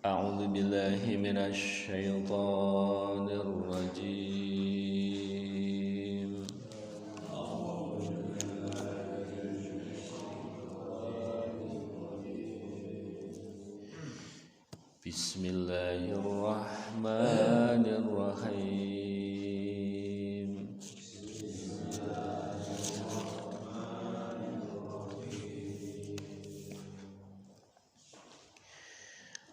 أعوذ بالله من الشيطان الرجيم بسم الله الرحمن الرحيم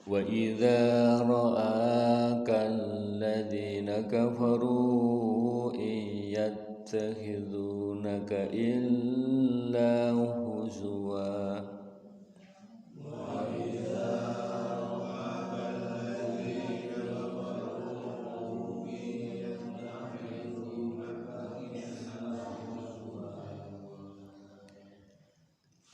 وَإِذَا رَآكَ الَّذِينَ كَفَرُوا إِن يَتَّخِذُونَكَ إِلَّا هُزُوًا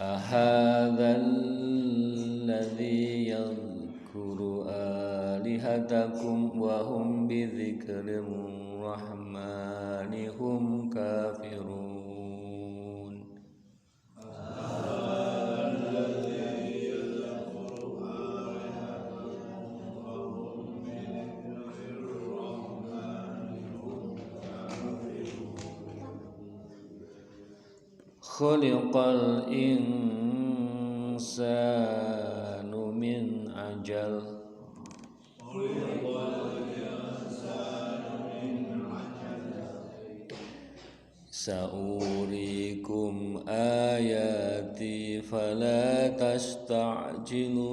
أَهَذَا الَّذِي يَذْكُرُ آلِهَتَكُمْ وَهُمْ بِذِكْرِ الرَّحْمَنِ هُمْ كَافِرُونَ خُلِقَ الْإِنسَانُ مِنْ عَجَلٍ سَأُرِيكُمْ آيَاتِي فَلَا تَسْتَعْجِلُونَ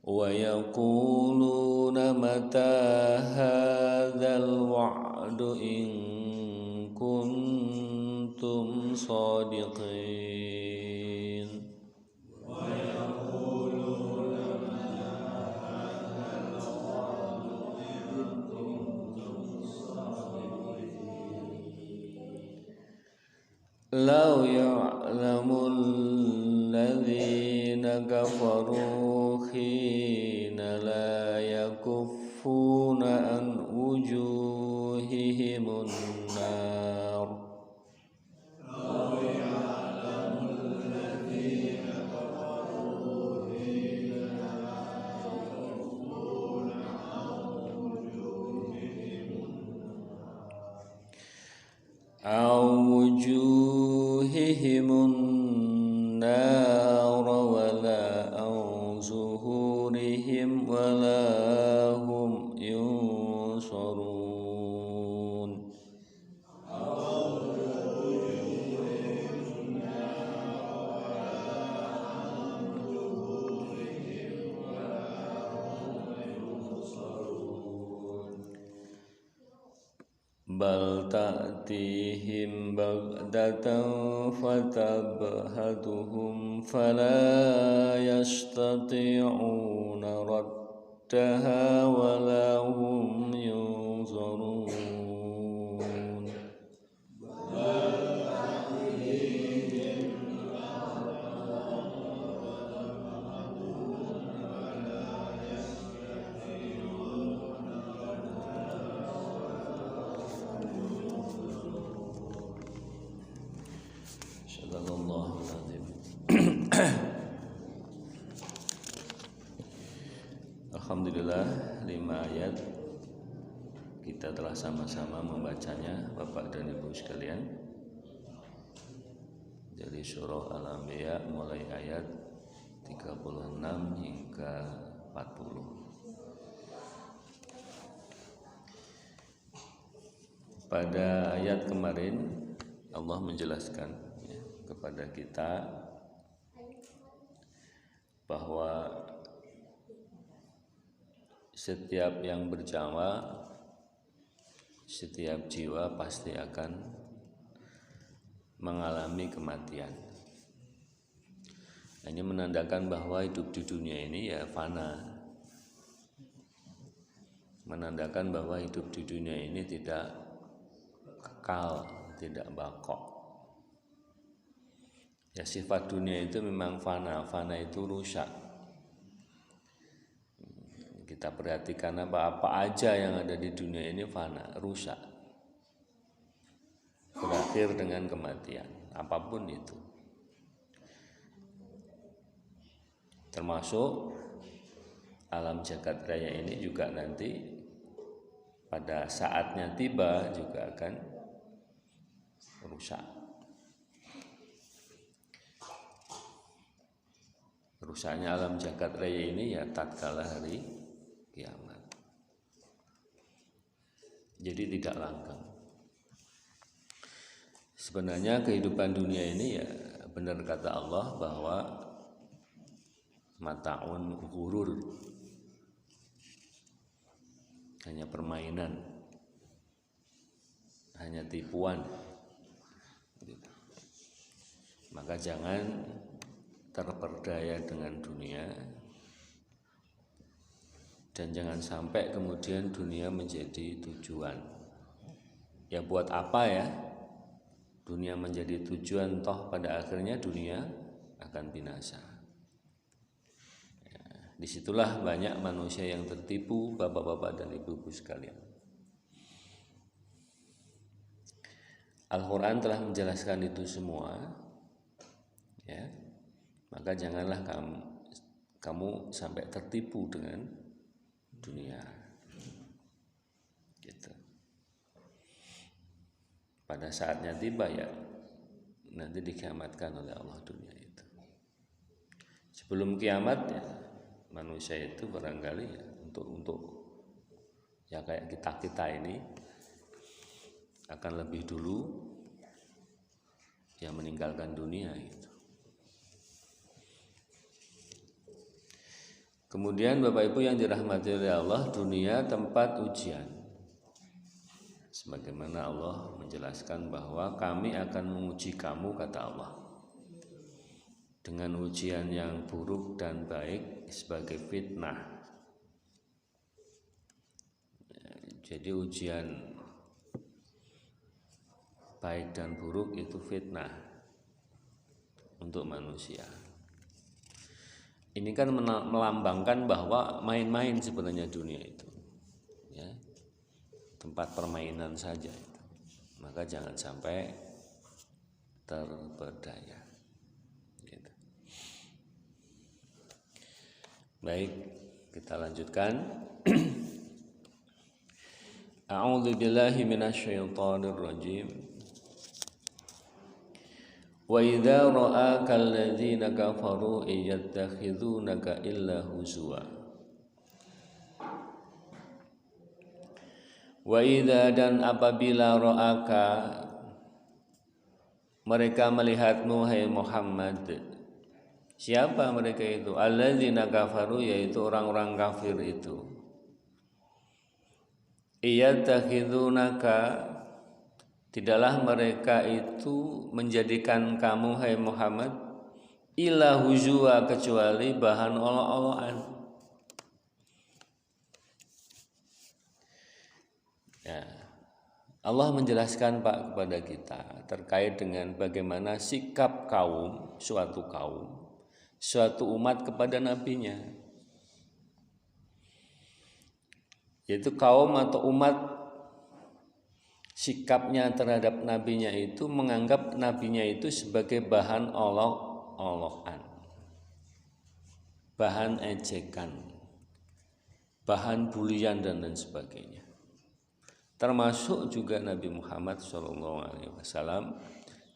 وَيَقُولُونَ مَتَى هَذَا الْوَعْدُ إِن كُنتُمْ صَادِقِينَ لَوْ يَعْلَمُ الَّذِينَ كَفَرُوا حِينَ لَا يَكُفُّونَ عَنْ وُجُوهِهِمُ النَّارَ عَنْ وُجُوهِهِمُ النَّارَ وَلَا عَنْ ظُهُورِهِمْ وَلَا هُمْ يُنصَرُونَ بَلْ تَأْتِيهِمْ بَغْتَةً فَتَبْهَتُهُمْ فَلَا يَسْتَطِيعُونَ رَدَّهَا وَلَا هُمْ يُنظَرُونَ Alhamdulillah 5 ayat kita telah sama-sama membacanya Bapak dan Ibu sekalian dari surah Al-Anbiya mulai ayat 36 hingga 40. Pada ayat kemarin Allah menjelaskan kepada kita bahwa setiap yang bernyawa, setiap jiwa pasti akan mengalami kematian. Ini menandakan bahwa hidup di dunia ini ya fana. Menandakan bahwa hidup di dunia ini tidak kekal, tidak bakok. Ya sifat dunia itu memang fana, fana itu rusak. Kita perhatikan apa aja yang ada di dunia ini fana, rusak, berakhir dengan kematian, apapun itu. Termasuk alam jagat raya ini juga nanti pada saatnya tiba juga akan rusak. Rusaknya alam jagat raya ini ya tatkala hari kiamat. Jadi tidak langgeng. Sebenarnya kehidupan dunia ini ya benar kata Allah bahwa mata'un ghurur, hanya permainan, hanya tipuan. Maka jangan terperdaya dengan dunia, dan jangan sampai kemudian dunia menjadi tujuan. Ya buat apa ya dunia menjadi tujuan, toh pada akhirnya dunia akan binasa. Ya, disitulah banyak manusia yang tertipu, bapak-bapak dan ibu-ibu sekalian. Al-Quran telah menjelaskan itu semua, ya. Maka janganlah kamu sampai tertipu dengan dunia. Gitu. Pada saatnya tiba ya nanti dikiamatkan oleh Allah dunia itu. Sebelum kiamat ya manusia itu barangkali ya untuk ya kayak kita ini akan lebih dulu ya meninggalkan dunia itu. Kemudian Bapak Ibu yang dirahmati oleh Allah, dunia tempat ujian. Sebagaimana Allah menjelaskan bahwa kami akan menguji kamu, kata Allah, dengan ujian yang buruk dan baik sebagai fitnah. Jadi ujian baik dan buruk itu fitnah untuk manusia. Ini kan melambangkan bahwa main-main sebenarnya dunia itu, ya, tempat permainan saja itu. Maka jangan sampai terperdaya. Gitu. Baik, kita lanjutkan. A'udzu billahi minasyaitonir rajim. Wa idza ra'aka alladziina kafaru yattakhidunaka illa huzwa. Wa idza, dan apabila ra'aka mereka melihatmu hai Muhammad. Siapa mereka itu? Alladziina kafaru, yaitu orang-orang kafir itu. Yattakhidunaka, tidaklah mereka itu menjadikan kamu hai Muhammad illa huzwa, kecuali bahan olok-olokan. Ya, Allah menjelaskan Pak kepada kita terkait dengan bagaimana sikap kaum, suatu umat kepada nabinya. Yaitu kaum atau umat sikapnya terhadap nabinya itu menganggap nabinya itu sebagai bahan olok-olokan, bahan ejekan, bahan bulian dan lain sebagainya. Termasuk juga Nabi Muhammad SAW,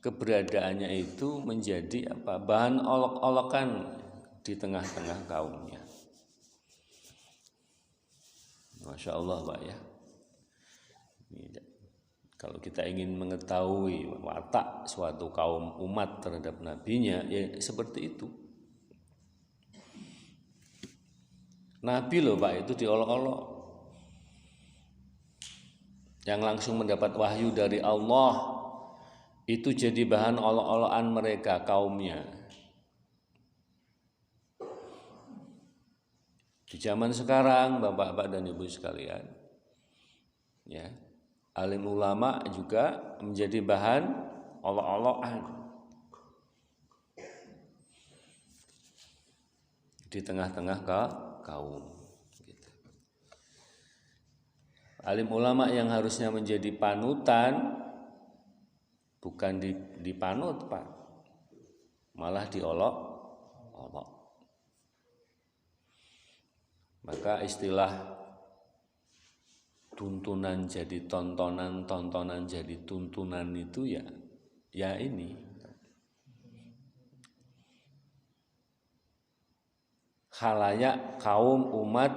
keberadaannya itu menjadi bahan olok-olokan di tengah-tengah kaumnya. Masya Allah Pak ya. Kalau kita ingin mengetahui watak suatu kaum umat terhadap nabinya, ya seperti itu. Nabi loh Pak itu diolok-olok. Yang langsung mendapat wahyu dari Allah itu jadi bahan olok-olokan mereka kaumnya. Di zaman sekarang Bapak-bapak dan Ibu sekalian, ya, alim ulama juga menjadi bahan olok-olokan di tengah-tengah kaum. Gitu. Alim ulama yang harusnya menjadi panutan bukan dipanut, Pak. Malah diolok-olok. Maka istilah tuntunan jadi tontonan, tontonan jadi tuntunan itu ya ini. Khalayak, kaum, umat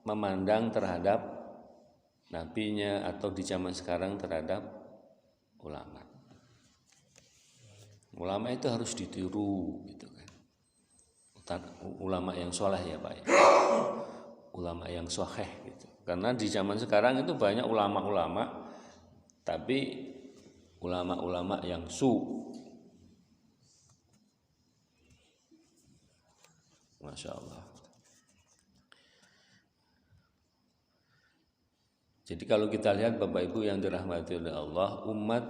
memandang terhadap nabinya atau di zaman sekarang terhadap ulama. Ulama itu harus ditiru gitu kan. Ulama yang soleh ya Pak ya. Ulama yang soheh gitu. Karena di zaman sekarang itu banyak ulama-ulama tapi ulama-ulama yang Masya Allah. Jadi kalau kita lihat Bapak Ibu yang dirahmati oleh Allah, umat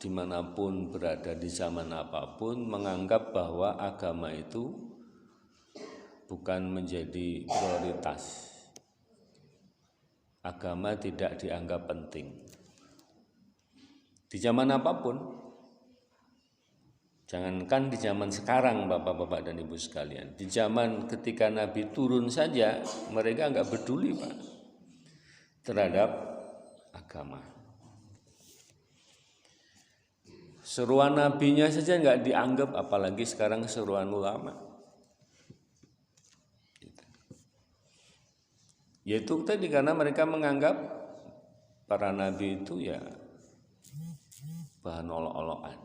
dimanapun berada di zaman apapun menganggap bahwa agama itu bukan menjadi prioritas. Agama tidak dianggap penting. Di zaman apapun, jangankan di zaman sekarang Bapak-bapak dan Ibu sekalian, di zaman ketika Nabi turun saja mereka enggak peduli Pak terhadap agama. Seruan nabinya saja enggak dianggap, apalagi sekarang seruan ulama. Yaitu tadi karena mereka menganggap para nabi itu ya bahan olok-olokan.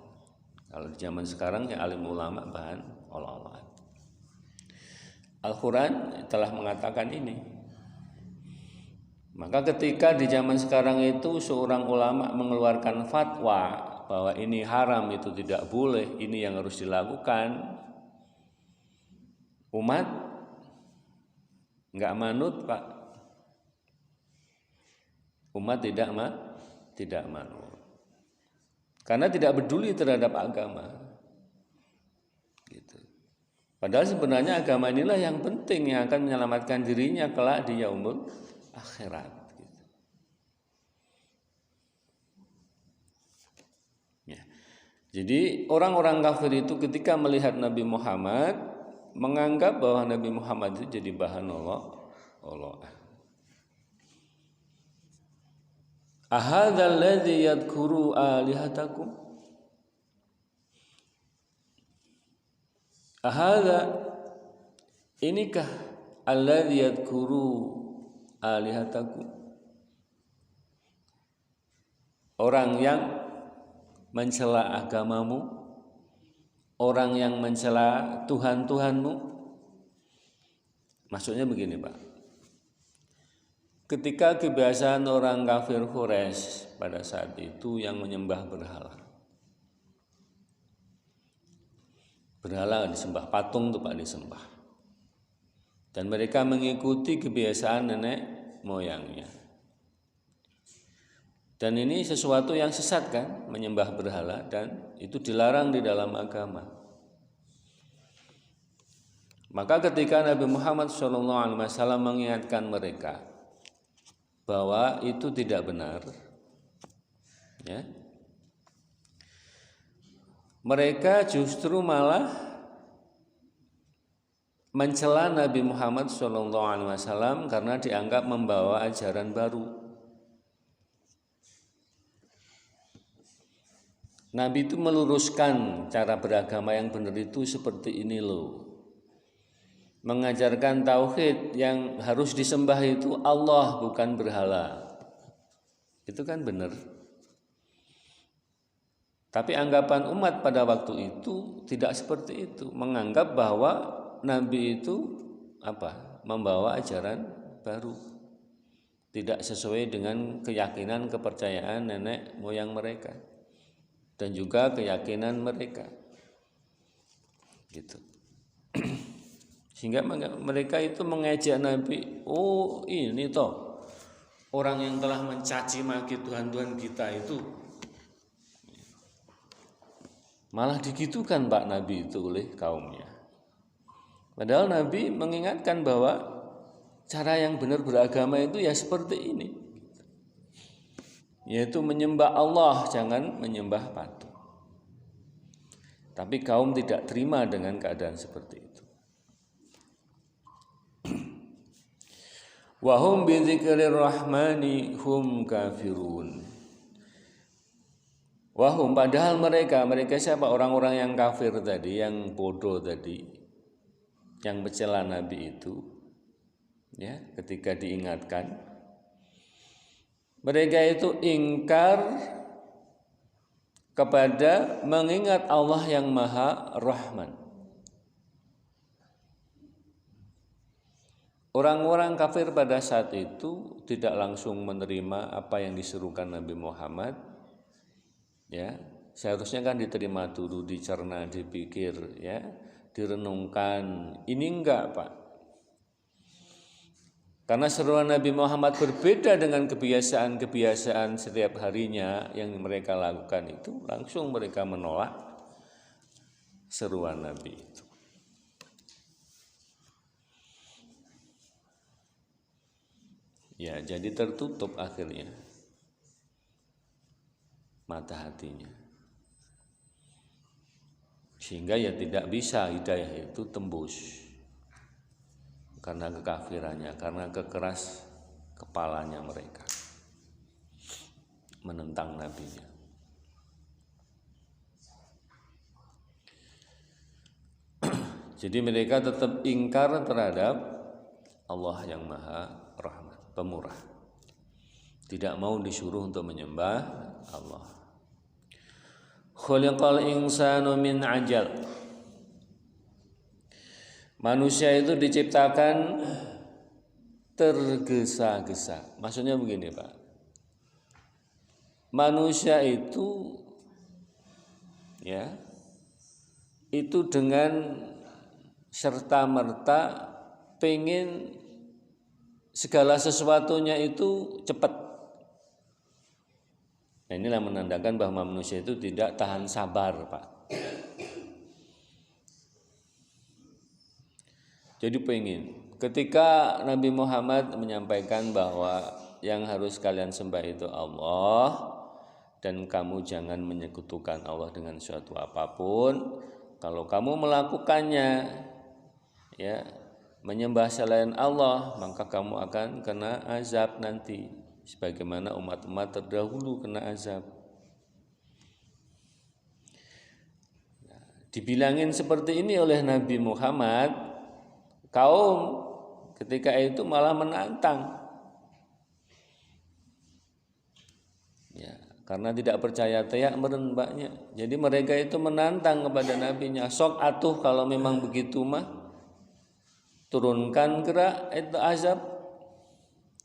Kalau di zaman sekarang ya alim ulama bahan olok-olokan. Al-Quran telah mengatakan ini. Maka ketika di zaman sekarang itu seorang ulama mengeluarkan fatwa bahwa ini haram, itu tidak boleh, ini yang harus dilakukan, umat enggak manut Pak. Umat tidak manut. Karena tidak peduli terhadap agama. Gitu. Padahal sebenarnya agama inilah yang penting yang akan menyelamatkan dirinya kelak di yaumul akhirat. Gitu. Ya. Jadi orang-orang kafir itu ketika melihat Nabi Muhammad menganggap bahwa Nabi Muhammad itu jadi bahan olok-olokan. Ahadzal ladzi yadhkuru alihatakum? Ahadza, inikah alladzi yadhkuru alihatakum? Orang yang mencela agamamu, orang yang mencela Tuhan-Tuhanmu. Maksudnya begini Pak, ketika kebiasaan orang kafir Quraisy pada saat itu yang menyembah berhala. Berhala disembah, patung itu Pak disembah. Dan mereka mengikuti kebiasaan nenek moyangnya. Dan ini sesuatu yang sesat kan, menyembah berhala, dan itu dilarang di dalam agama. Maka ketika Nabi Muhammad SAW mengingatkan mereka bahwa itu tidak benar, ya, mereka justru malah mencela Nabi Muhammad SAW karena dianggap membawa ajaran baru. Nabi itu meluruskan cara beragama yang benar itu seperti ini loh. Mengajarkan tauhid yang harus disembah itu Allah bukan berhala. Itu kan benar. Tapi anggapan umat pada waktu itu tidak seperti itu. Menganggap bahwa Nabi itu membawa ajaran baru. Tidak sesuai dengan keyakinan kepercayaan nenek moyang mereka. Dan juga keyakinan mereka, gitu. Sehingga mereka itu mengejek Nabi. Oh ini toh orang yang telah mencaci maki Tuhan-Tuhan kita itu, malah digitukan Pak Nabi itu oleh kaumnya. Padahal Nabi mengingatkan bahwa cara yang benar beragama itu ya seperti ini. yaitu menyembah Allah, jangan menyembah patung. Tapi kaum tidak terima dengan keadaan seperti itu. Wa hum bi dzikrir rahmani hum kafirun. Wahum, padahal mereka siapa? Orang-orang yang kafir tadi, yang bodoh tadi, yang mencela Nabi itu, ya, ketika diingatkan, mereka itu ingkar kepada mengingat Allah yang Maha Rahman. Orang-orang kafir pada saat itu tidak langsung menerima apa yang diserukan Nabi Muhammad. Ya, seharusnya kan diterima dulu, dicerna, dipikir, ya, direnungkan. Ini enggak, Pak. Karena seruan Nabi Muhammad berbeda dengan kebiasaan-kebiasaan setiap harinya yang mereka lakukan itu, langsung mereka menolak seruan Nabi itu. Ya, jadi tertutup akhirnya mata hatinya. Sehingga ya tidak bisa hidayah itu tembus. Karena kekafirannya, karena kekeras kepalanya mereka menentang nabinya. Jadi mereka tetap ingkar terhadap Allah yang Maha Rahman, Pemurah. Tidak mau disuruh untuk menyembah Allah. Khuliqal insanu min ajal. Manusia itu diciptakan tergesa-gesa. Maksudnya begini, Pak. Manusia itu ya, itu dengan serta-merta pengen segala sesuatunya itu cepat. Nah, inilah menandakan bahwa manusia itu tidak tahan sabar, Pak. Jadi pengen. Ketika Nabi Muhammad menyampaikan bahwa yang harus kalian sembah itu Allah dan kamu jangan menyekutukan Allah dengan suatu apapun. Kalau kamu melakukannya, ya, menyembah selain Allah, maka kamu akan kena azab nanti, sebagaimana umat-umat terdahulu kena azab. Nah, dibilangin seperti ini oleh Nabi Muhammad, kaum ketika itu malah menantang, ya, karena tidak percaya teyak meren mbaknya. Jadi mereka itu menantang kepada nabinya, sok atuh kalau memang begitu mah turunkan gerak itu azab,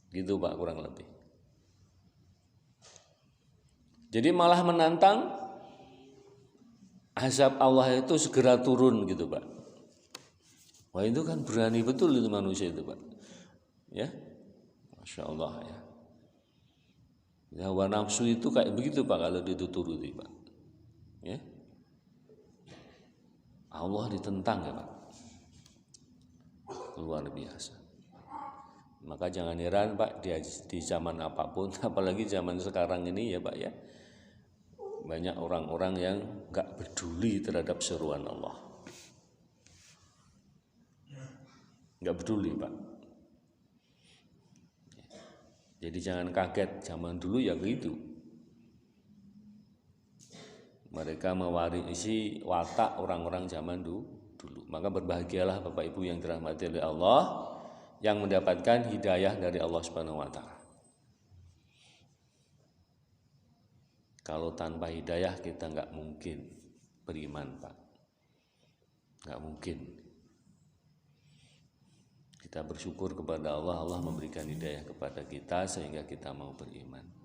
gitu Pak, kurang lebih. Jadi malah menantang azab Allah itu segera turun gitu, Pak. Wah, itu kan berani betul itu manusia itu, Pak. Ya, Masya Allah ya. Hawa nafsu itu kayak begitu, Pak, kalau dituruti, Pak. Ya, Allah ditentang ya, Pak. Luar biasa. Maka jangan heran, Pak, di zaman apapun, apalagi zaman sekarang ini ya, Pak ya, banyak orang-orang yang gak peduli terhadap seruan Allah. Gak peduli, Pak. Jadi jangan kaget, zaman dulu ya begitu. Mereka mewarisi watak orang-orang zaman dulu. Maka berbahagialah Bapak Ibu yang dirahmati oleh Allah yang mendapatkan hidayah dari Allah Subhanahu wa taala. Kalau tanpa hidayah kita nggak mungkin beriman, Pak. Nggak mungkin. Kita bersyukur kepada Allah, Allah memberikan hidayah kepada kita sehingga kita mau beriman.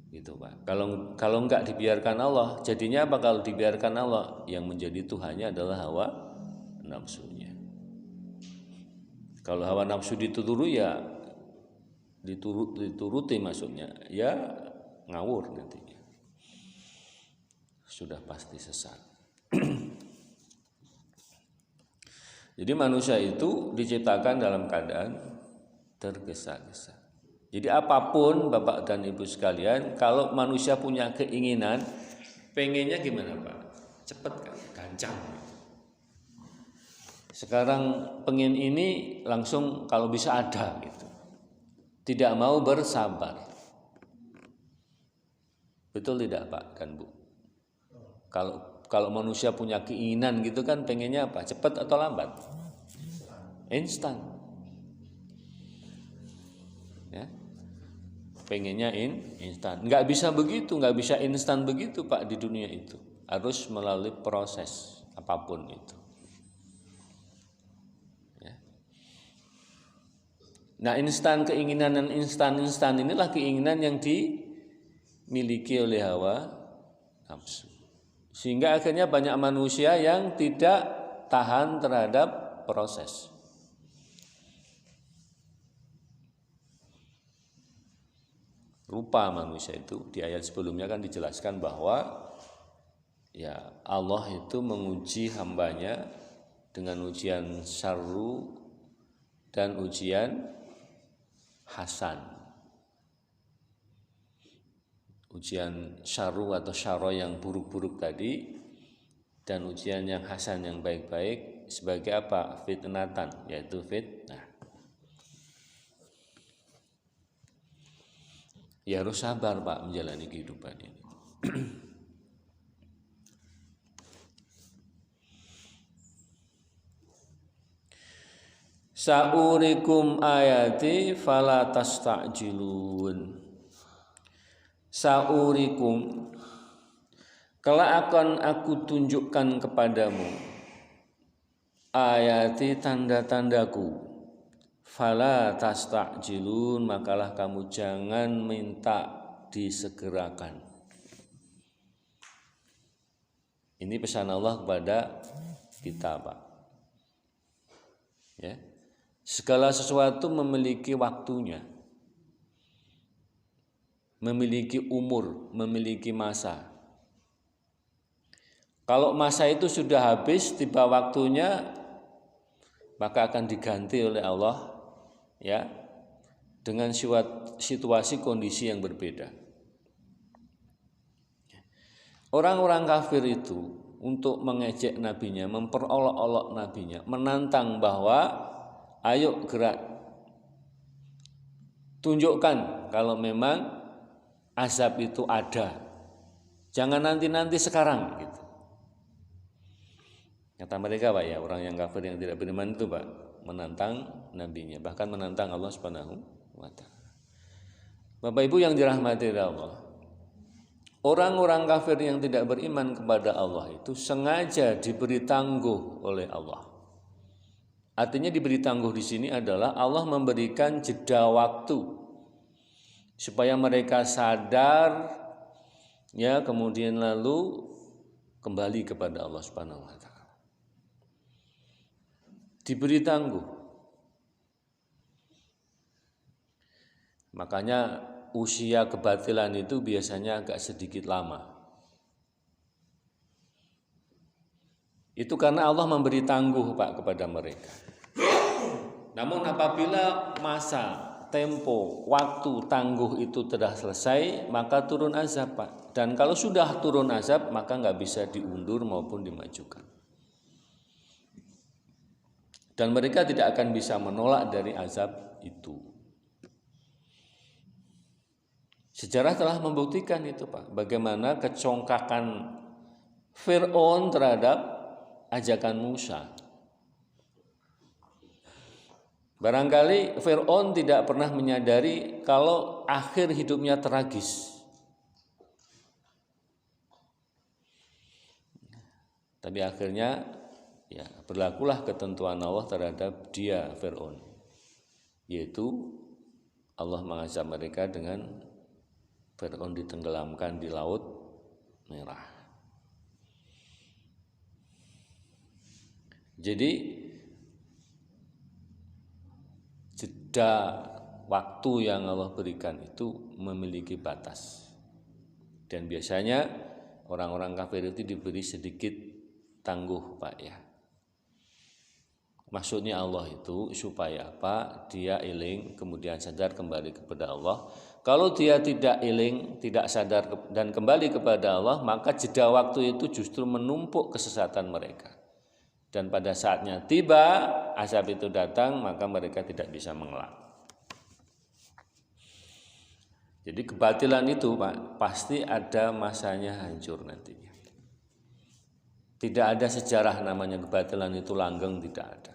Gitu, Pak. Kalau nggak dibiarkan Allah, jadinya apa kalau dibiarkan Allah? Yang menjadi Tuhannya adalah hawa nafsunya. Kalau hawa nafsu dituruti maksudnya, ya ngawur nantinya. Sudah pasti sesat. Jadi manusia itu diciptakan dalam keadaan tergesa-gesa. Jadi apapun Bapak dan Ibu sekalian, kalau manusia punya keinginan, pengennya gimana Pak? Cepet kan, gancang. Sekarang pengen ini langsung kalau bisa ada gitu. Tidak mau bersabar. Betul tidak Pak dan Bu? Kalau manusia punya keinginan gitu kan pengennya apa? Cepat atau lambat? Instan. Ya. Pengennya instan. Nggak bisa begitu, nggak bisa instan begitu Pak di dunia itu. Harus melalui proses apapun itu. Ya. Nah, instan keinginan dan instan inilah keinginan yang dimiliki oleh hawa nafsu. Sehingga akhirnya banyak manusia yang tidak tahan terhadap proses. Rupa manusia itu di ayat sebelumnya kan dijelaskan bahwa ya Allah itu menguji hambanya dengan ujian syarru dan ujian hasan. Ujian syarru atau syarro yang buruk-buruk tadi dan ujian yang hasan yang baik-baik sebagai apa? Fitnatan, yaitu fitnah. Ya harus sabar Pak menjalani kehidupan ini. Sa'urikum ayati fala tasta'jilun. Sa'urikum, kelak akan aku tunjukkan kepadamu ayati tanda-tandaku. Fala tasta'jilun, makalah kamu jangan minta disegerakan. Ini pesan Allah kepada kita Pak. Ya. Segala sesuatu memiliki waktunya. Memiliki umur, memiliki masa. Kalau masa itu sudah habis, tiba waktunya, maka akan diganti oleh Allah ya dengan situasi kondisi yang berbeda. Orang-orang kafir itu untuk mengejek nabinya, memperolok-olok nabinya, menantang bahwa ayo gerak, tunjukkan kalau memang azab itu ada, jangan nanti-nanti sekarang gitu. Kata mereka Pak ya, orang yang kafir yang tidak beriman itu Pak, menantang nabinya, bahkan menantang Allah Subhanahu wa taala. Bapak Ibu yang dirahmati Allah, orang-orang kafir yang tidak beriman kepada Allah itu sengaja diberi tangguh oleh Allah. Artinya diberi tangguh di sini adalah Allah memberikan jeda waktu supaya mereka sadar ya, kemudian lalu kembali kepada Allah Subhanahu wa taala. Diberi tangguh. Makanya usia kebatilan itu biasanya agak sedikit lama. Itu karena Allah memberi tangguh Pak kepada mereka. Namun apabila masa, tempo, waktu tangguh itu telah selesai, maka turun azab Pak. Dan kalau sudah turun azab, maka nggak bisa diundur maupun dimajukan. Dan mereka tidak akan bisa menolak dari azab itu. Sejarah telah membuktikan itu Pak, bagaimana kecongkakan Fir'aun terhadap ajakan Musa. Barangkali Fir'aun tidak pernah menyadari kalau akhir hidupnya tragis. Tapi akhirnya ya berlakulah ketentuan Allah terhadap dia Fir'aun, yaitu Allah mengazab mereka dengan Fir'aun ditenggelamkan di Laut Merah. Jadi jeda waktu yang Allah berikan itu memiliki batas. Dan biasanya orang-orang kafir itu diberi sedikit tangguh Pak ya. Maksudnya Allah itu supaya apa? Dia iling kemudian sadar kembali kepada Allah. Kalau dia tidak iling, tidak sadar dan kembali kepada Allah, maka jeda waktu itu justru menumpuk kesesatan mereka. Dan pada saatnya tiba azab itu datang, maka mereka tidak bisa mengelak. Jadi kebatilan itu Pak, pasti ada masanya hancur nantinya. Tidak ada sejarah namanya kebatilan itu langgeng, tidak ada.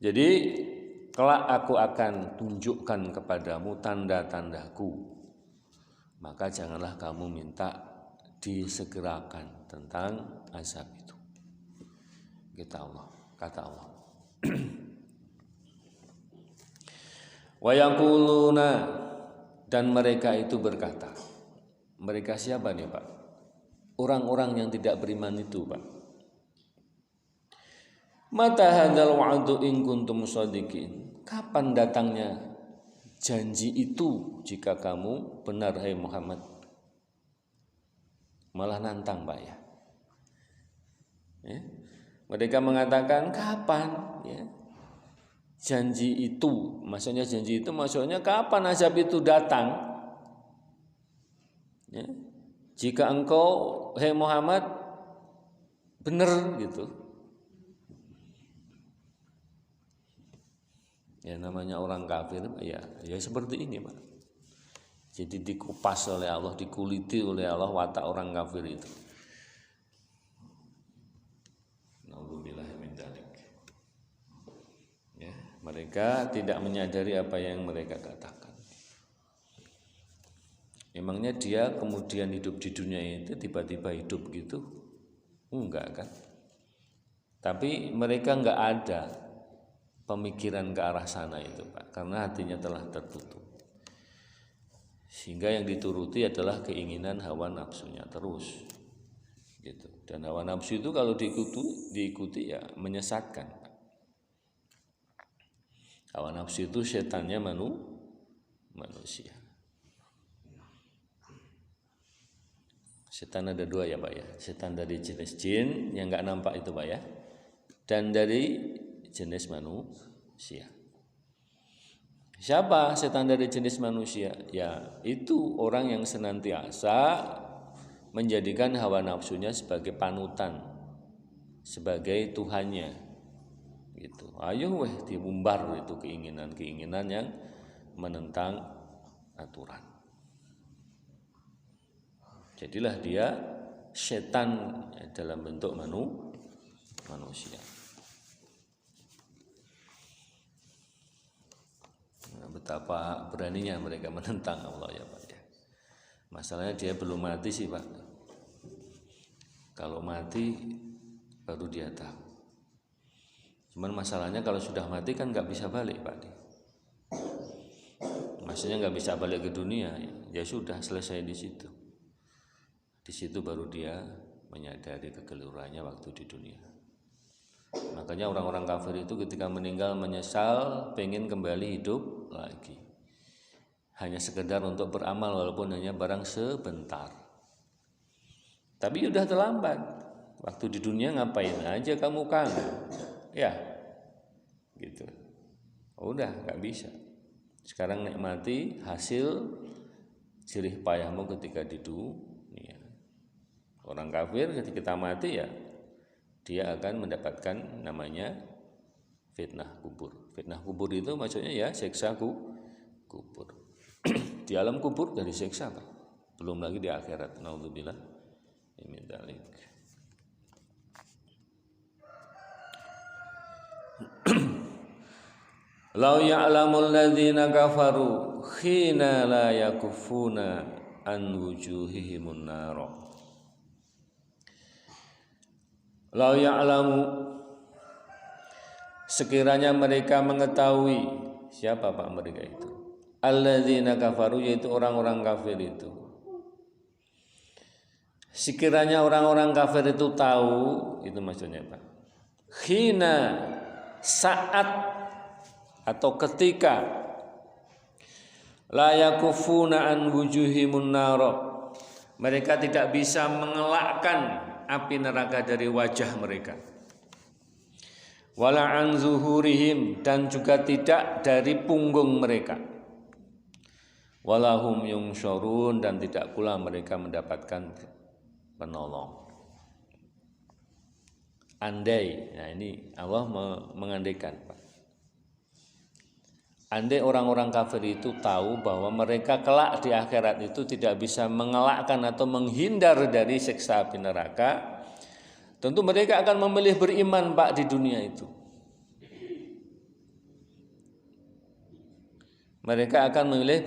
Jadi kelak aku akan tunjukkan kepadamu tanda-tandaku, maka janganlah kamu minta disegerakan tentang azab itu. Kata Allah. Wa yaquluna, dan mereka itu berkata. Mereka siapa nih Pak? Orang-orang yang tidak beriman itu Pak. Mata hadzal wa'du in kuntum shadiqin. Kapan datangnya janji itu jika kamu benar hai Muhammad? Malah nantang Pak ya. Mereka mengatakan kapan ya? Janji itu, maksudnya kapan azab itu datang? Ya. Jika engkau hai Muhammad benar gitu. Ya namanya orang kafir ya seperti ini Pak. Jadi dikupas oleh Allah, dikuliti oleh Allah watak orang kafir itu. Nauzubillah min dzalik. Ya, mereka tidak menyadari apa yang mereka katakan. Emangnya dia kemudian hidup di dunia itu tiba-tiba hidup gitu? Enggak kan? Tapi mereka enggak ada pemikiran ke arah sana itu Pak, karena hatinya telah tertutup. Sehingga yang dituruti adalah keinginan hawa nafsunya terus. Gitu. Dan hawa nafsu itu kalau diikuti ya menyesatkan. Hawa nafsu itu setannya manusia. Setan ada dua ya Pak ya. Setan dari jenis jin yang enggak nampak itu Pak ya. Dan dari jenis manusia. Siapa setan dari jenis manusia? Ya, itu orang yang senantiasa menjadikan hawa nafsunya sebagai panutan, sebagai tuhannya. Gitu. Ayo diumbar itu keinginan-keinginan yang menentang aturan. Jadilah dia setan dalam bentuk manusia. Betapa beraninya mereka menentang Allah ya Pak ya. Masalahnya dia belum mati sih Pak. Kalau mati baru dia tahu. Cuman masalahnya kalau sudah mati kan nggak bisa balik Pak. Maksudnya nggak bisa balik ke dunia. Ya sudah selesai di situ. Di situ baru dia menyadari kekeliruannya waktu di dunia. Makanya orang-orang kafir itu ketika meninggal menyesal, pengen kembali hidup lagi. Hanya sekedar untuk beramal walaupun hanya barang sebentar. Tapi sudah terlambat. Waktu di dunia ngapain aja kamu kangen? Ya, gitu. Udah nggak bisa. Sekarang nikmati hasil jerih payahmu ketika di dunia. Orang kafir ketika mati ya dia akan mendapatkan namanya fitnah kubur. Fitnah kubur itu maksudnya ya siksa kubur. Di alam kubur dari siksa Pak. Belum lagi di akhirat. Naudzubillah min dzalik. Lau ya'lamul ladzina kafaru khina la yakufuna an wujuhihimun nar. Lau ya'lamu, sekiranya mereka mengetahui. Siapa Pak mereka itu? Alladzina kafaru, yaitu orang-orang kafir itu. Sekiranya orang-orang kafir itu tahu, itu maksudnya Pak. Khina, saat atau ketika La yakufuna an wujuhimun nara. Mereka tidak bisa mengelakkan api neraka dari wajah mereka. Wala an zuhurihim, dan juga tidak dari punggung mereka. Walahum yungsyarun, dan tidak pula mereka mendapatkan penolong. Andai, nah ini Allah mengandaikan, Pak. Andai orang-orang kafir itu tahu bahwa mereka kelak di akhirat itu tidak bisa mengelakkan atau menghindar dari siksa api neraka, tentu mereka akan memilih beriman, Pak, di dunia itu. Mereka akan memilih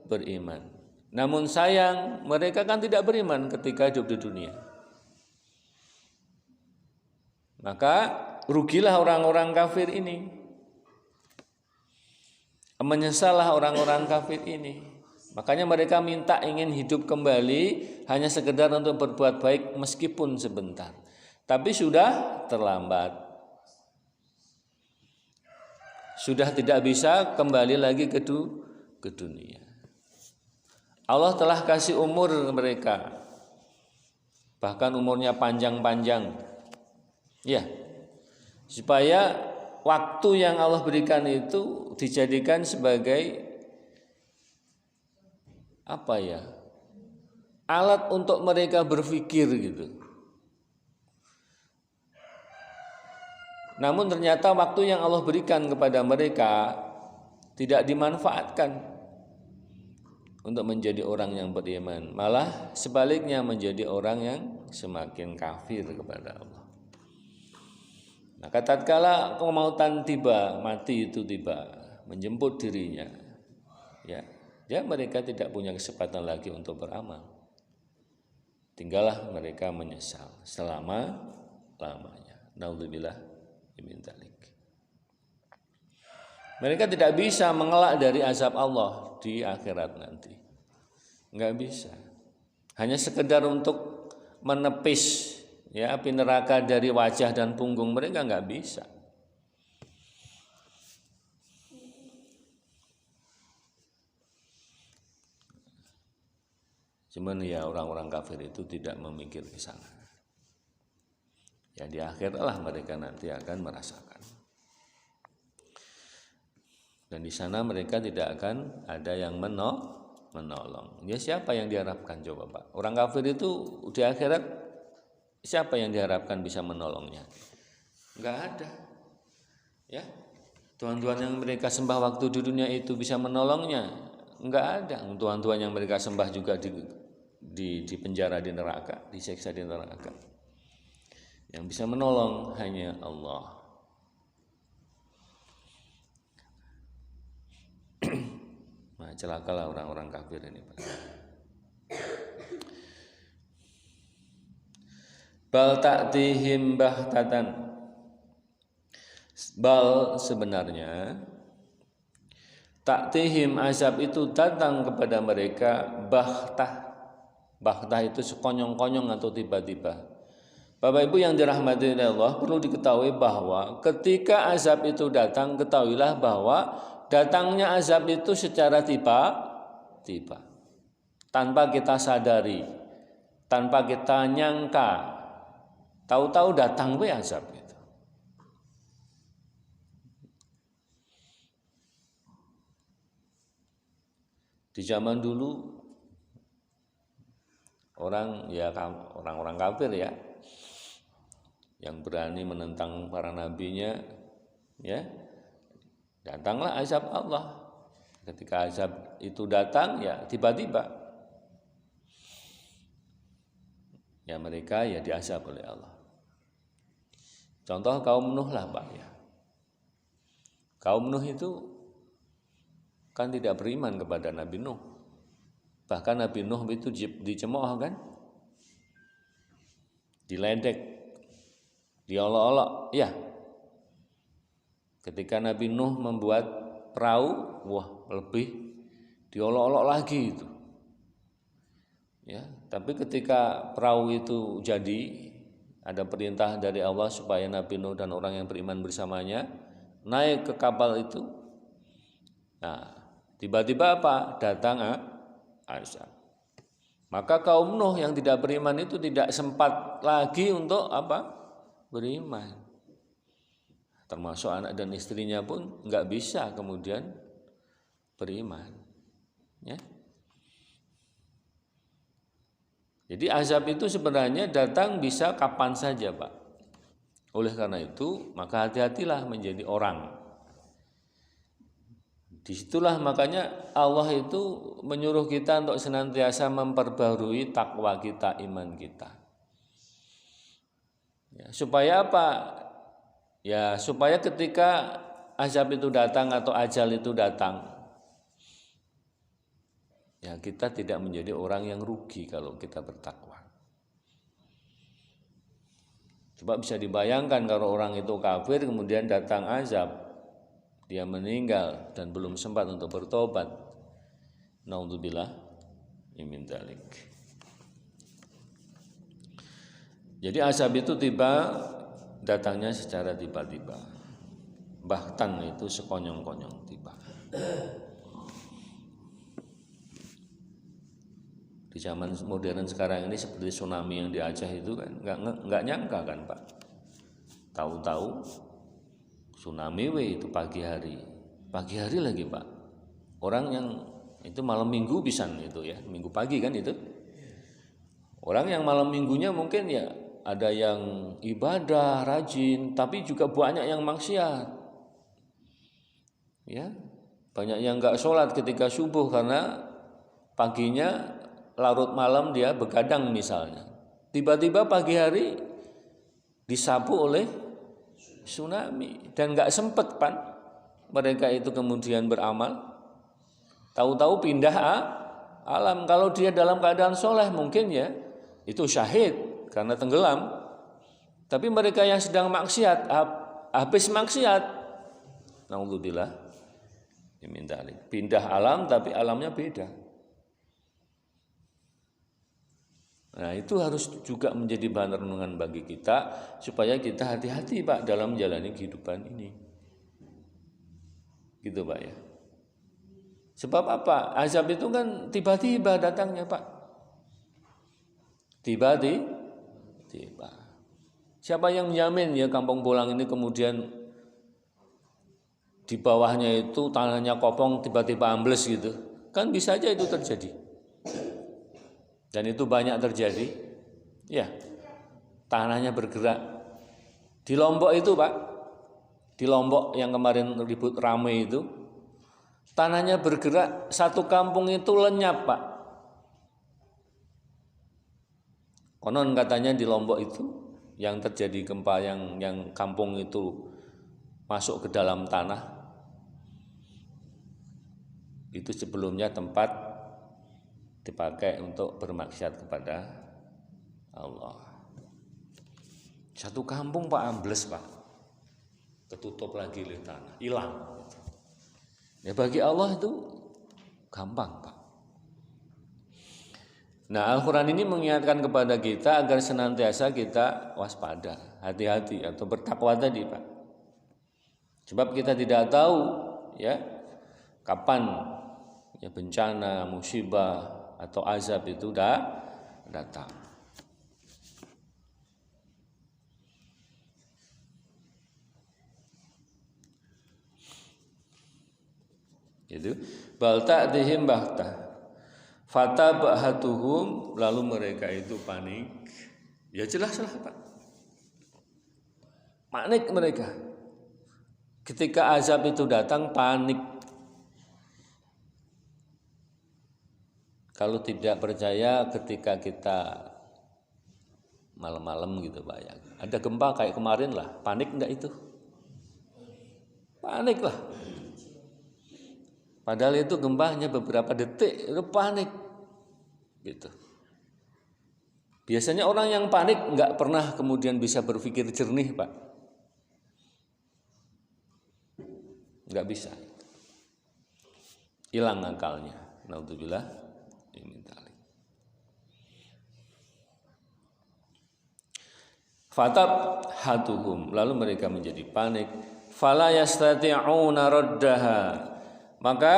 beriman. Namun sayang, mereka kan tidak beriman ketika hidup di dunia. Maka rugilah orang-orang kafir ini. Menyesallah orang-orang kafir ini. Makanya mereka minta ingin hidup kembali hanya sekedar untuk berbuat baik meskipun sebentar. Tapi sudah terlambat. Sudah tidak bisa kembali lagi ke dunia. Allah telah kasih umur mereka. Bahkan umurnya panjang-panjang. Ya. Supaya waktu yang Allah berikan itu dijadikan sebagai alat untuk mereka berpikir gitu. Namun ternyata waktu yang Allah berikan kepada mereka tidak dimanfaatkan untuk menjadi orang yang beriman, malah sebaliknya menjadi orang yang semakin kafir kepada Allah. Maka tatkala kemautan tiba, mati itu tiba, menjemput dirinya, ya mereka tidak punya kesempatan lagi untuk beramal. Tinggallah mereka menyesal selama-lamanya. Naudzubillah min dzalik. Mereka tidak bisa mengelak dari azab Allah di akhirat nanti. Enggak bisa. Hanya sekedar untuk menepis api neraka dari wajah dan punggung mereka enggak bisa. Cuman orang-orang kafir itu tidak memikir ke sana. Ya di akhirlah mereka nanti akan merasakan. Dan di sana mereka tidak akan ada yang menolong. Ya siapa yang diharapkan coba, Pak? Orang kafir itu di akhirat siapa yang diharapkan bisa menolongnya? Enggak ada. Ya. Tuhan-tuhan yang mereka sembah waktu di dunia itu bisa menolongnya? Enggak ada. Tuhan-tuhan yang mereka sembah juga di penjara di neraka, disiksa di neraka. Yang bisa menolong hanya Allah. Nah, celakalah orang-orang kafir ini, Pak. Bal ta'tihim bahtatan. Bal sebenarnya ta'tihim azab itu datang kepada mereka bahtah. Bahtah itu sekonyong-konyong atau tiba-tiba. Bapak Ibu yang dirahmati Allah, perlu diketahui bahwa ketika azab itu datang, ketahuilah bahwa datangnya azab itu secara tiba-tiba, tanpa kita sadari, tanpa kita nyangka, tahu-tahu datang azab itu. Di zaman dulu orang-orang kafir yang berani menentang para nabinya, datanglah azab Allah. Ketika azab itu datang, tiba-tiba, mereka diazab oleh Allah. Contoh kaum Nuh lah, Pak, Kaum Nuh itu kan tidak beriman kepada Nabi Nuh. Bahkan Nabi Nuh itu dicemooh kan, diledek, diolok-olok, Ketika Nabi Nuh membuat perahu, lebih diolok-olok lagi itu. Tapi ketika perahu itu jadi, ada perintah dari Allah supaya Nabi Nuh dan orang yang beriman bersamanya naik ke kapal itu. Nah, Tiba-tiba apa? Datang azab. Maka kaum Nuh yang tidak beriman itu tidak sempat lagi untuk apa? Beriman. Termasuk anak dan istrinya pun nggak bisa kemudian beriman. Ya. Jadi azab itu sebenarnya datang bisa kapan saja, Pak. Oleh karena itu, maka hati-hatilah menjadi orang. Disitulah makanya Allah itu menyuruh kita untuk senantiasa memperbarui takwa kita, iman kita. Ya, supaya apa? Ya, supaya ketika azab itu datang atau ajal itu datang, ya kita tidak menjadi orang yang rugi kalau kita bertakwa. Coba bisa dibayangkan kalau orang itu kafir kemudian datang azab, dia meninggal dan belum sempat untuk bertobat. Naudzubillah min dzalik. Jadi azab itu datangnya secara tiba-tiba. Bahkan itu sekonyong-konyong tiba. Di zaman modern sekarang ini seperti tsunami yang di Aceh itu kan nggak nyangka kan Pak. Tahu-tahu tsunami itu pagi hari lagi Pak. Orang yang itu malam minggu pisan itu ya, minggu pagi kan itu. Orang yang malam minggunya mungkin ya ada yang ibadah rajin, tapi juga banyak yang maksiat. Ya, banyak yang nggak sholat ketika subuh karena paginya larut malam dia begadang misalnya. Tiba-tiba pagi hari disapu oleh tsunami dan nggak sempet Pan mereka itu kemudian beramal. Tahu-tahu pindah alam. Kalau dia dalam keadaan soleh mungkin ya itu syahid karena tenggelam. Tapi mereka yang sedang maksiat habis maksiat, naudzubillah, pindah alam tapi alamnya beda. Nah itu harus juga menjadi bahan renungan bagi kita supaya kita hati-hati Pak dalam menjalani kehidupan ini. Gitu Pak ya. Sebab apa? Azab itu kan tiba-tiba datangnya Pak. Tiba-tiba. Siapa yang menjamin ya Kampung Bolang ini kemudian di bawahnya itu tanahnya kopong tiba-tiba ambles gitu. Kan bisa aja itu terjadi. Dan itu banyak terjadi, ya, tanahnya bergerak. Di Lombok itu Pak, di Lombok yang kemarin ribut ramai itu, tanahnya bergerak, satu kampung itu lenyap Pak. Konon katanya di Lombok itu, yang terjadi gempa yang kampung itu masuk ke dalam tanah, itu sebelumnya tempat dipakai untuk bermaksiat kepada Allah. Satu kampung Pak ambles Pak, ketutup lagi oleh tanah, hilang. Ya bagi Allah itu gampang Pak. Nah Al-Quran ini mengingatkan kepada kita agar senantiasa kita waspada, hati-hati atau bertakwa tadi Pak. Sebab kita tidak tahu ya kapan ya bencana, musibah atau azab itu datang. Itu bal ta'dihim bahtah fatabahatuhum, lalu mereka itu panik. Ya jelas-jelas Pak. Panik mereka. Ketika azab itu datang panik. Kalau tidak percaya ketika kita malam-malam gitu Pak ya, ada gempa kayak kemarin lah, panik enggak itu? Panik lah. Padahal itu gempanya beberapa detik, itu panik. Gitu. Biasanya orang yang panik enggak pernah kemudian bisa berpikir jernih Pak. Enggak bisa. Hilang akalnya. Naudzubillah. Fatab hatuhum, lalu mereka menjadi panik. Fala yastati'una raddaha, maka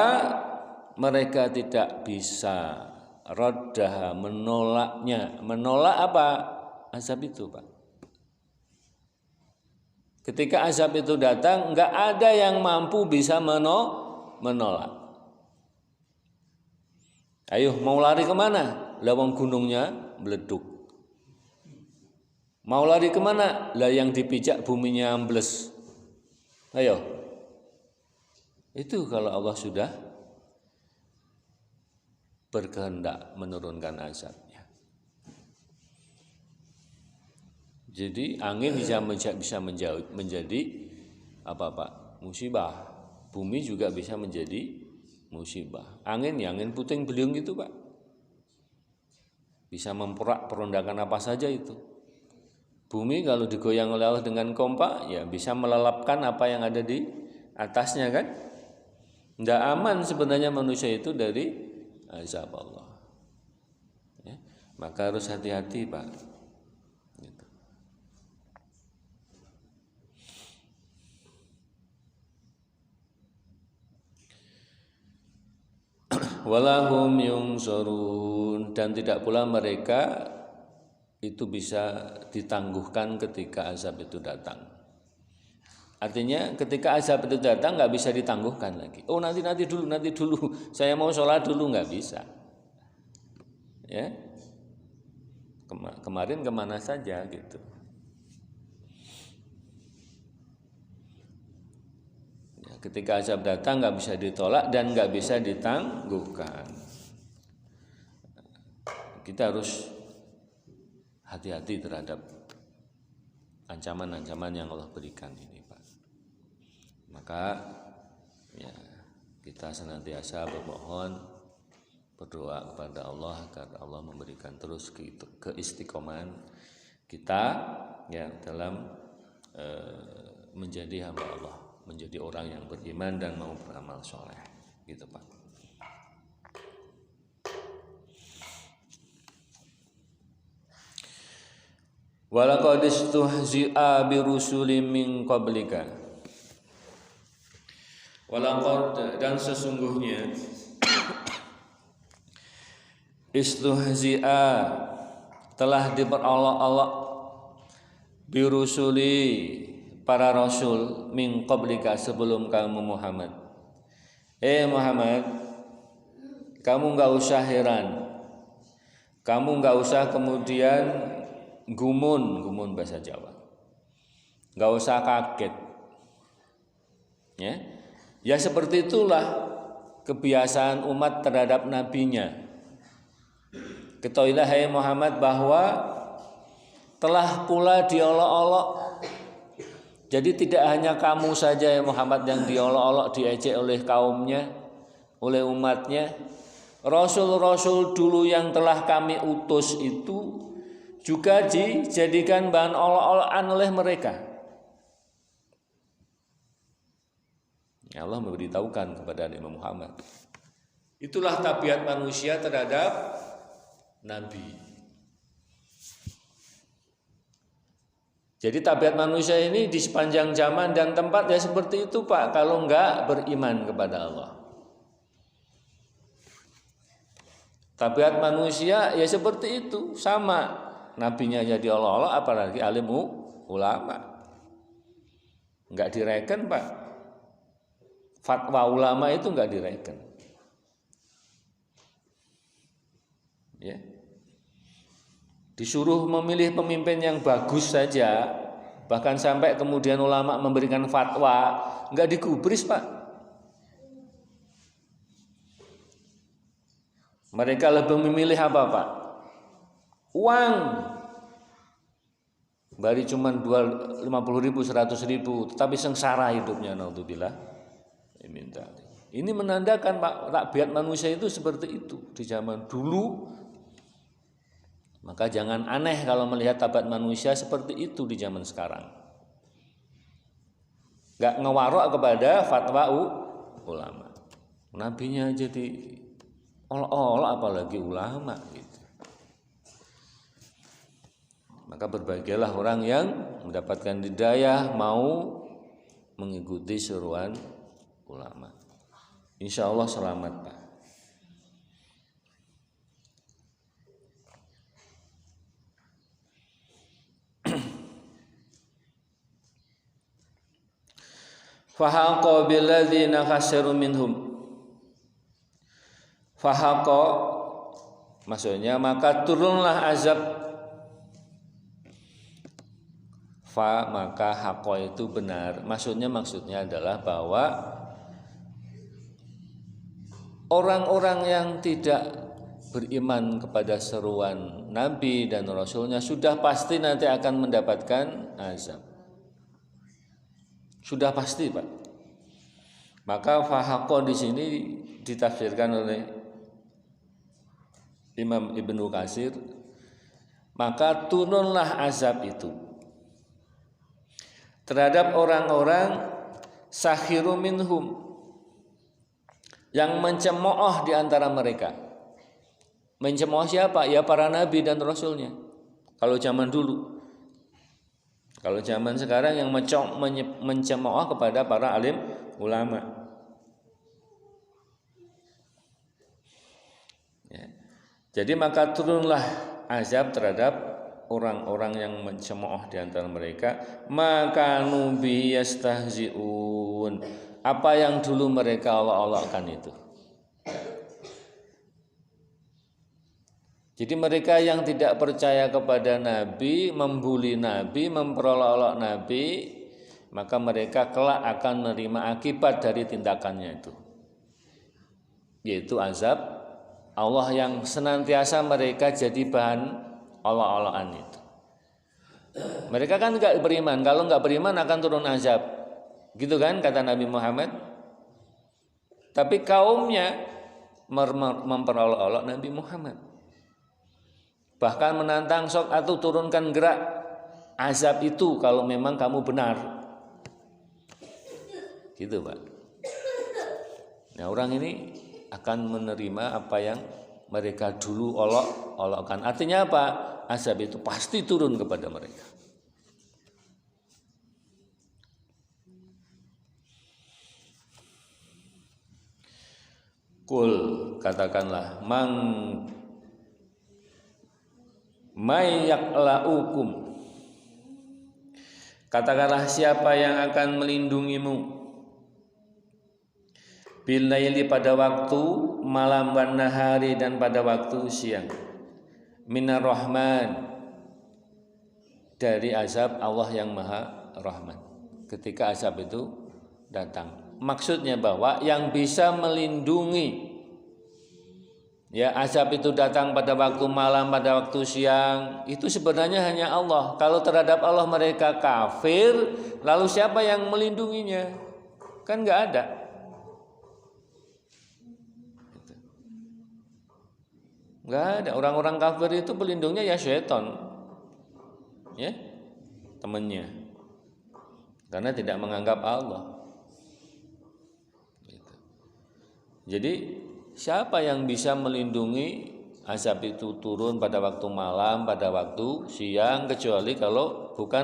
mereka tidak bisa raddaha, menolaknya. Menolak apa? Azab itu, Pak. Ketika azab itu datang, enggak ada yang mampu bisa menolak. Ayo, mau lari kemana? Lawang gunungnya meleduk. Mau lari kemana? Lah yang dipijak buminya ambles. Ayo. Itu kalau Allah sudah berkehendak menurunkan azabnya. Jadi angin bisa menjadi apa Pak? Musibah. Bumi juga bisa menjadi musibah. Angin puting beliung itu Pak. Bisa memporak-porandakan apa saja itu. Bumi kalau digoyang oleh Allah dengan kompak, ya bisa melelapkan apa yang ada di atasnya kan. Tidak aman sebenarnya manusia itu dari azab Allah. Ya, maka harus hati-hati Pak. Gitu. Walahum yungsurun, dan tidak pula mereka itu bisa ditangguhkan ketika azab itu datang. Artinya ketika azab itu datang nggak bisa ditangguhkan lagi. Oh nanti dulu, saya mau sholat dulu, nggak bisa. Ya, kemarin kemana saja gitu. Ya, ketika azab datang nggak bisa ditolak dan nggak bisa ditangguhkan. Kita harus hati-hati terhadap ancaman-ancaman yang Allah berikan ini, Pak. Maka ya kita senantiasa berdoa kepada Allah agar Allah memberikan terus keistiqomahan kita ya dalam menjadi hamba Allah, menjadi orang yang beriman dan mau beramal soleh, gitu Pak. Walaqad istuhzi'a birusulin min qablika. Walaqad, dan sesungguhnya istuhzi'a telah diperolok-olok birusuli para rasul min qablika sebelum kamu Muhammad. Muhammad, kamu enggak usah heran. Kamu enggak usah kemudian gumun bahasa Jawa. Enggak usah kaget. Ya seperti itulah kebiasaan umat terhadap nabinya. Ketahuilah hai Muhammad bahwa telah pula diolok-olok. Jadi tidak hanya kamu saja ya Muhammad yang diolok-olok, diejek oleh kaumnya, oleh umatnya. Rasul-rasul dulu yang telah kami utus itu juga dijadikan bahan olok-olokan oleh mereka. Ya Allah memberitahukan kepada Nabi Muhammad. Itulah tabiat manusia terhadap Nabi. Jadi tabiat manusia ini di sepanjang zaman dan tempat ya seperti itu Pak, kalau enggak beriman kepada Allah. Tabiat manusia ya seperti itu, sama. Nabinya jadi olok-olok, apalagi alim ulama. Enggak direken Pak. Fatwa ulama itu enggak direken. Ya. Disuruh memilih pemimpin yang bagus saja, bahkan sampai kemudian ulama memberikan fatwa, enggak digubris Pak. Mereka lebih memilih apa Pak? Uang. Bari cuma 50.000, 100.000, tetapi sengsara hidupnya, naudzubillah. Ini menandakan Pak, tabiat manusia itu seperti itu di zaman dulu. Maka jangan aneh kalau melihat tabiat manusia seperti itu di zaman sekarang. Enggak ngewarok kepada fatwa ulama. Nabinya jadi olok-olok apalagi ulama gitu. Maka berbahagialah orang yang mendapatkan hidayah mau mengikuti seruan ulama. Insya Allah selamat Pak. Fahaqa billadzina khasiru minhum. Fahaqa maksudnya maka turunlah azab. Fa maka haqa itu benar. Maksudnya adalah bahwa orang-orang yang tidak beriman kepada seruan Nabi dan Rasulnya sudah pasti nanti akan mendapatkan azab. Sudah pasti, Pak. Maka fahaqa di sini ditafsirkan oleh Imam Ibnu Katsir, maka turunlah azab itu terhadap orang-orang sakhiru minhum, yang mencemooh di antara mereka. Mencemooh siapa? Ya para nabi dan rasulnya. Kalau zaman dulu. Kalau zaman sekarang yang mencemooh kepada para alim ulama. Ya. Jadi maka turunlah azab terhadap orang-orang yang mencemooh di antara mereka. Maka nubi yastahzi'un. Apa yang dulu mereka olok-olokkan itu. Jadi mereka yang tidak percaya kepada Nabi, membuli Nabi, memperolok-olok Nabi, maka mereka kelak akan menerima akibat dari tindakannya itu, yaitu azab Allah yang senantiasa mereka jadi bahan olok-olokan itu. Mereka kan enggak beriman, kalau enggak beriman akan turun azab, gitu kan kata Nabi Muhammad. Tapi kaumnya memperolok-olok Nabi Muhammad. Bahkan menantang sok atau turunkan gerak azab itu kalau memang kamu benar. Gitu, Pak. Nah, orang ini akan menerima apa yang mereka dulu olok-olokkan. Artinya apa? Azab itu pasti turun kepada mereka. Kul, katakanlah, mayaklaukum, katakanlah siapa yang akan melindungimu bilaili pada waktu malam, wan nahari dan pada waktu siang, minar rahman dari azab Allah yang maha rahman ketika azab itu datang. Maksudnya bahwa yang bisa melindungi ya azab itu datang pada waktu malam, pada waktu siang, itu sebenarnya hanya Allah. Kalau terhadap Allah mereka kafir, lalu siapa yang melindunginya? Kan nggak ada. Nggak ada. Orang-orang kafir itu pelindungnya ya syaitan, ya temannya, karena tidak menganggap Allah. Jadi siapa yang bisa melindungi azab itu turun pada waktu malam, pada waktu siang, kecuali kalau bukan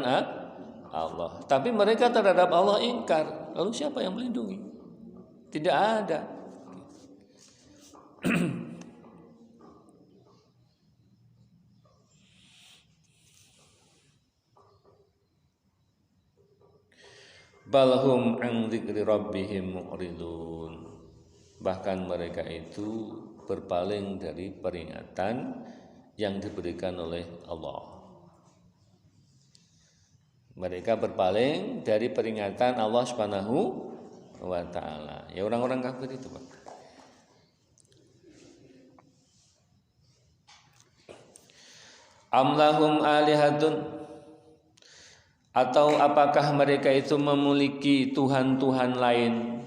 Allah. Tapi mereka terhadap Allah ingkar. Lalu siapa yang melindungi? Tidak ada. Balhum an dzikri rabbihim mu'ridun. Bahkan mereka itu berpaling dari peringatan yang diberikan oleh Allah. Mereka berpaling dari peringatan Allah Subhanahu wa taala. Ya orang-orang kafir itu, Pak. Amlahum alihatun, atau apakah mereka itu memiliki tuhan-tuhan lain,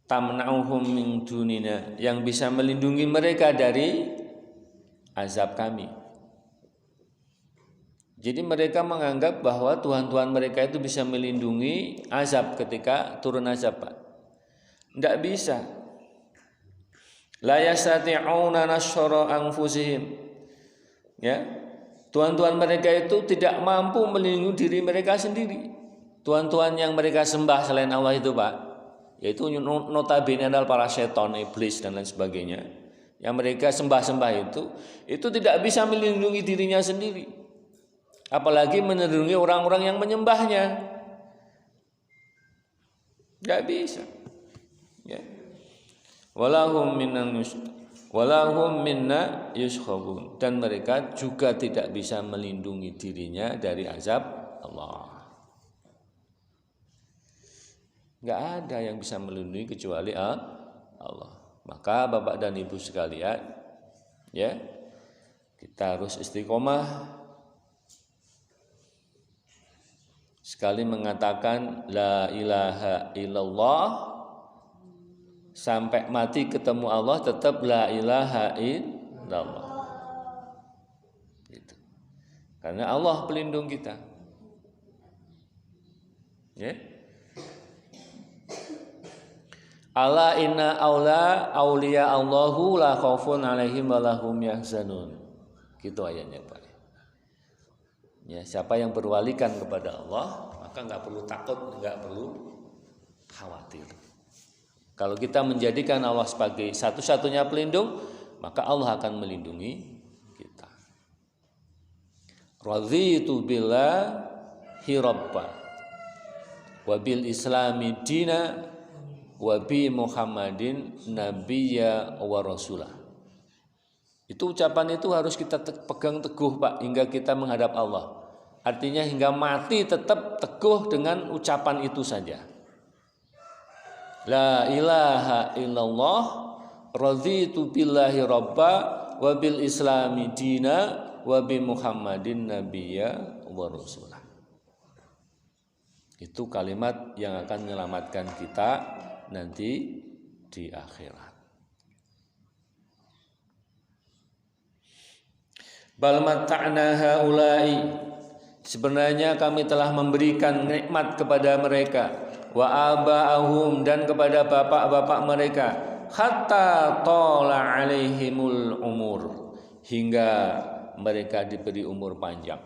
tamna'uhum min dunina, yang bisa melindungi mereka dari azab kami. Jadi mereka menganggap bahwa tuhan-tuhan mereka itu bisa melindungi azab ketika turun azab, Pak. Tidak bisa. La yastati'una nasra anfusihim. Ya. Tuhan-tuhan mereka itu tidak mampu melindungi diri mereka sendiri. Tuhan-tuhan yang mereka sembah selain Allah itu, Pak, yaitu notabene adalah para setan, iblis dan lain sebagainya, yang mereka sembah-sembah itu tidak bisa melindungi dirinya sendiri, apalagi melindungi orang-orang yang menyembahnya. Enggak bisa. Ya. Walahum minna yuskhabun, dan mereka juga tidak bisa melindungi dirinya dari azab Allah. Enggak ada yang bisa melindungi kecuali Allah. Maka Bapak dan Ibu sekalian, ya, kita harus istiqomah. Sekali mengatakan la ilaha illallah, sampai mati ketemu Allah tetap la ilaha illallah. Gitu. Karena Allah pelindung kita. Ya. Ala inna auliya Allahu la khaufun alaihim wa lahum yahzanun. Gitu ayatnya, Pak. Ya, siapa yang berwalikan kepada Allah, maka enggak perlu takut, enggak perlu khawatir. Kalau kita menjadikan Allah sebagai satu-satunya pelindung, maka Allah akan melindungi kita. Raditu billahi rabba wa bil islami dina wa bi Muhammadin nabiyya wa rasulah. Itu ucapan itu harus kita pegang teguh, Pak, hingga kita menghadap Allah. Artinya hingga mati tetap teguh dengan ucapan itu saja. La ilaha illallah raditu billahi rabba wa bil islami dina wa bi Muhammadin nabiyya wa rasulah. Itu kalimat yang akan menyelamatkan kita nanti di akhirat. Bal mata'na haula'i, sebenarnya kami telah memberikan nikmat kepada mereka, wa aba'ahum, dan kepada bapak-bapak mereka, hatta tola alaihimul umur, hingga mereka diberi umur panjang.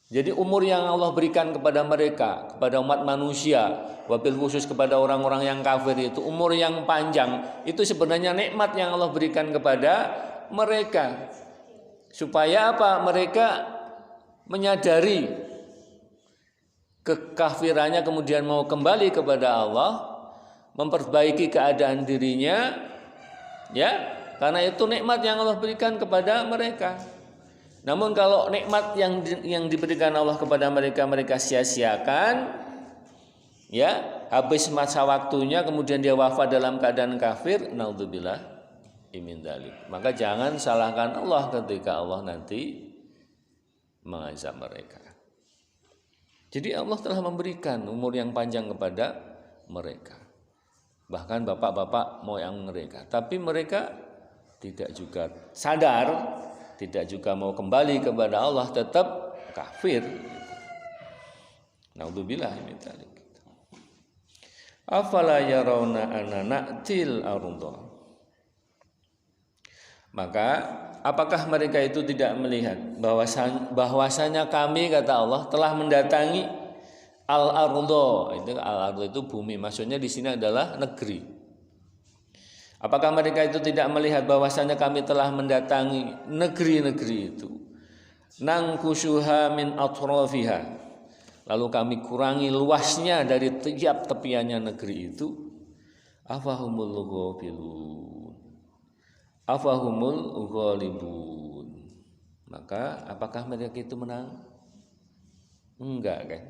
Jadi umur yang Allah berikan kepada mereka, kepada umat manusia, wabil khusus kepada orang-orang yang kafir, itu umur yang panjang, itu sebenarnya nikmat yang Allah berikan kepada mereka. Supaya apa? Mereka menyadari kekafirannya, kemudian mau kembali kepada Allah, memperbaiki keadaan dirinya, ya, karena itu nikmat yang Allah berikan kepada mereka. Namun kalau nikmat yang diberikan Allah kepada mereka, mereka sia-siakan, ya, habis masa waktunya, kemudian dia wafat dalam keadaan kafir, naudzubillah min dzalik. Maka jangan salahkan Allah ketika Allah nanti mengazab mereka. Jadi Allah telah memberikan umur yang panjang kepada mereka, bahkan bapak-bapak moyang mereka, tapi mereka tidak juga sadar, tidak juga mau kembali kepada Allah, tetap kafir. Naudzubillah min dzalik. Afala yarawna anna na'til ardh. Maka apakah mereka itu tidak melihat bahwasanya kami, kata Allah, telah mendatangi al-ardh. Itu al-ardh itu bumi, maksudnya di sini adalah negeri. Apakah mereka itu tidak melihat bahwasanya kami telah mendatangi negeri-negeri itu, nangkusuha min atrafiha, lalu kami kurangi luasnya dari tiap tepiannya negeri itu. Afahumul ghafilun, afahumul ghalibun. Maka apakah mereka itu menang? Enggak, kan?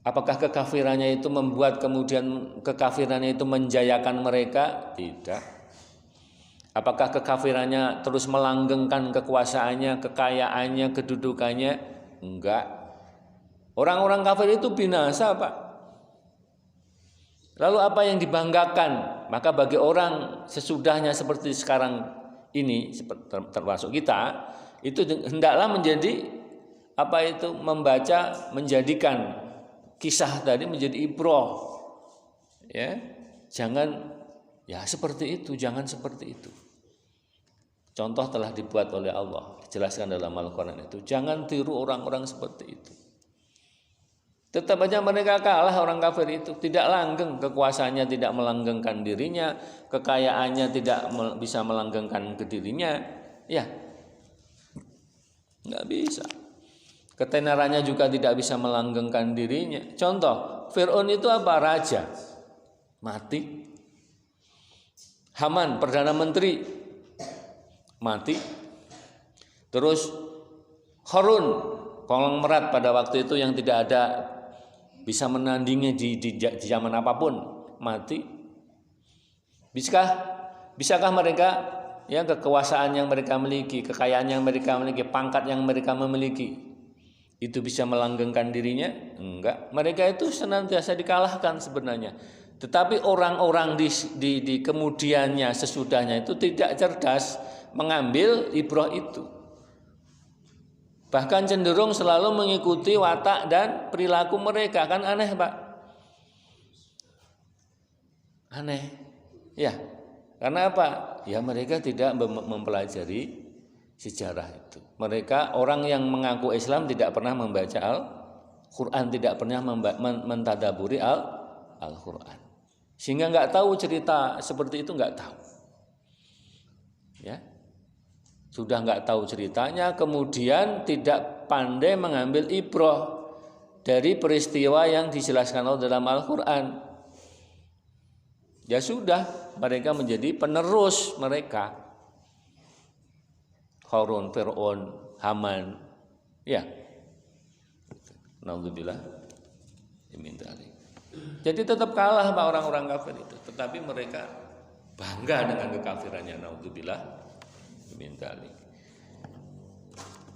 Apakah kekafirannya itu membuat kemudian kekafirannya itu menjayakan mereka? Tidak. Apakah kekafirannya terus melanggengkan kekuasaannya, kekayaannya, kedudukannya? Enggak. Orang-orang kafir itu binasa, Pak. Lalu apa yang dibanggakan? Maka bagi orang sesudahnya seperti sekarang ini, termasuk kita, itu hendaklah menjadi membaca, menjadikan kisah tadi menjadi ibrah. Ya, jangan ya seperti itu, jangan seperti itu. Contoh telah dibuat oleh Allah, dijelaskan dalam Al-Qur'an itu. Jangan tiru orang-orang seperti itu. Tetap aja mereka kalah, orang kafir itu. Tidak langgeng kekuasaannya, tidak melanggengkan dirinya, kekayaannya tidak bisa melanggengkan ke dirinya. Ya, nggak bisa. Ketenarannya juga tidak bisa melanggengkan dirinya. Contoh, Fir'aun itu apa? Raja. Mati. Haman, Perdana Menteri. Mati. Terus Harun, konglomerat pada waktu itu yang tidak ada bisa menandingi di zaman apapun, mati. Bisakah mereka, ya, kekuasaan yang mereka miliki, kekayaan yang mereka miliki, pangkat yang mereka memiliki, itu bisa melanggengkan dirinya? Enggak. Mereka itu senantiasa dikalahkan sebenarnya. Tetapi orang-orang di kemudiannya, sesudahnya itu tidak cerdas mengambil ibrah itu. Bahkan cenderung selalu mengikuti watak dan perilaku mereka. Kan aneh, Pak? Aneh. Ya. Karena apa? Ya, mereka tidak mempelajari sejarah itu. Mereka orang yang mengaku Islam tidak pernah membaca Al-Quran, tidak pernah mentadaburi Al-Quran, sehingga nggak tahu cerita seperti itu, nggak tahu. Ya, sudah nggak tahu ceritanya, kemudian tidak pandai mengambil ibrah dari peristiwa yang dijelaskan Allah dalam Al-Quran. Ya sudah, mereka menjadi penerus mereka. Harun, Fir'aun, Haman, ya, naudzubillah, jadi tetap kalah Pak orang-orang kafir itu. Tetapi mereka bangga dengan kekafirannya, naudzubillah,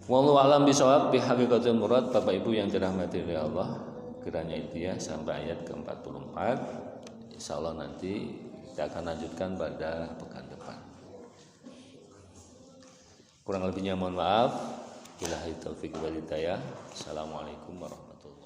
wallahu alam bisawab bihaqiqatul murad. Bapak Ibu yang dirahmati oleh Allah, kiranya itu ya sampai ayat ke-44. Insyaallah nanti kita akan lanjutkan pada pekan depan. Kurang lebihnya mohon maaf. Billahi taufiq wal hidayah. Assalamualaikum warahmatullahi wabarakatuh.